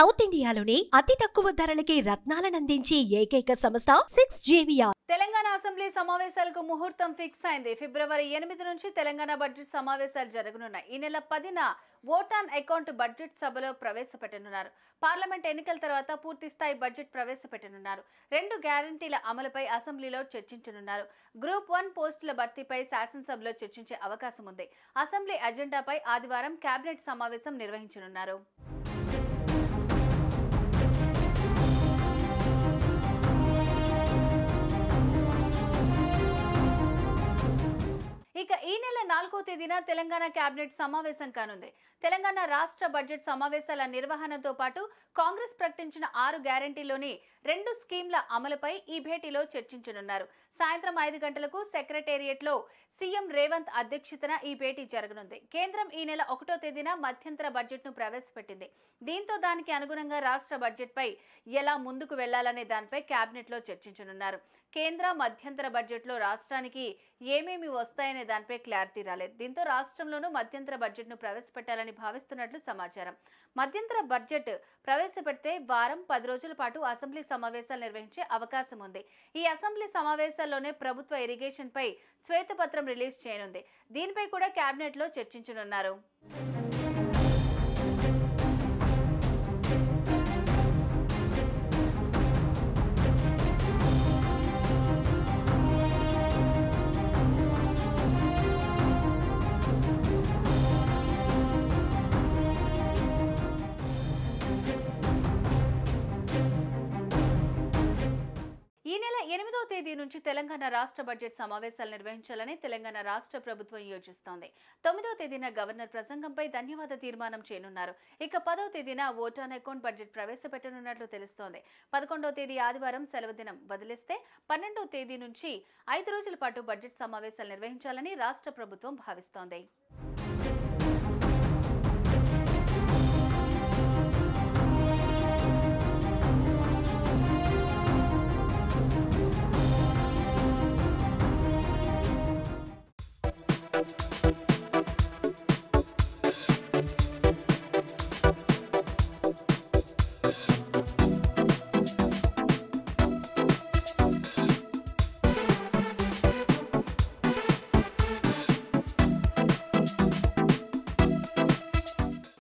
South ఇండియాలోనే అతి తక్కువ ధరలకి రత్నాలనందించే ఏకైక సంస్థ 6JVR. తెలంగాణ అసెంబ్లీ సమావేశాలకు ముహూర్తం ఫిక్స్ అయింది. ఫిబ్రవరి 8 నుంచి తెలంగాణ బడ్జెట్ సమావేశాలు జరగనున్నాయి. ఈ నెల 10న ఓట్ ఆన్ అకౌంట్ బడ్జెట్ సభలో ప్రవేశపెట్టనున్నారు. పార్లమెంట్ ఎన్నికల తర్వాత పూర్తి స్థాయి బడ్జెట్ ప్రవేశపెట్టనున్నారు. 2 గ్యారంటీల అమలుపై అసెంబ్లీలో చర్చించనున్నారు. గ్రూప్ 1 పోస్టుల భర్తీపై శాసనసభలో చర్చించే అవకాశం ఉంది. అసెంబ్లీ అజెండాపై ఆదివారం కేబినెట్ సమావేశం నిర్వహించనున్నారు. ఇక ఈ నెల 4వ తేదీన తెలంగాణ కేబినెట్ సమావేశం కానుంది. తెలంగాణ రాష్ట్ర బడ్జెట్ సమావేశాల నిర్వహణతో పాటు కాంగ్రెస్ ప్రకటించిన 6 గ్యారంటీలోని 2 స్కీమ్ల అమలుపై ఈ భేటీలో చర్చించనున్నారు. సాయంత్రం 5 గంటలకు సెక్రటేరియట్లో సీఎం రేవంత్ అధ్యక్షతన ఈ భేటీ జరగనుంది. కేంద్రం ఈ నెల 1వ తేదీన మధ్యంతర బడ్జెట్ను ప్రవేశపెట్టింది. దీంతో దానికి అనుగుణంగా రాష్ట్ర బడ్జెట్పై ఎలా ముందుకు వెళ్లాలనే దానిపై కేబినెట్లో చర్చించనున్నారు. కేంద్ర మధ్యంతర బడ్జెట్లో రాష్ట్రానికి ఏమేమి వస్తాయనే దానిపై క్లారిటీ రాలేదు. దీంతో రాష్ట్రంలోనూ మధ్యంతర బడ్జెట్ను ప్రవేశపెట్టాలని భావిస్తున్నట్లు సమాచారం. మధ్యంతర బడ్జెట్ ప్రవేశపెడితే వారం 10 రోజుల పాటు అసెంబ్లీ సమావేశాలు నిర్వహించే అవకాశం ఉంది. ఈ అసెంబ్లీ సమావేశాల్లోనే ప్రభుత్వ ఇరిగేషన్ పై శ్వేతపత్రం రిలీజ్ చేయనుంది. దీనిపై కూడా కేబినెట్లో చర్చించనున్నారు. ఈ నెల 8వ తేదీ నుంచి తెలంగాణ రాష్ట్ర బడ్జెట్ సమావేశాలు నిర్వహించాలని తెలంగాణ రాష్ట్ర ప్రభుత్వం యోచిస్తోంది. 9వ తేదీన గవర్నర్ ప్రసంగంపై ధన్యవాద తీర్మానం చేయనున్నారు. ఇక 10వ తేదీన ఓట్ ఆన్ అకౌంట్ బడ్జెట్ ప్రవేశపెట్టనున్నట్లు తెలుస్తోంది. 11వ తేదీ ఆదివారం సెలవు దినం వదిలేస్తే 12వ తేదీ నుంచి 5 రోజుల పాటు బడ్జెట్ సమావేశాలు నిర్వహించాలని రాష్ట్ర ప్రభుత్వం భావిస్తోంది.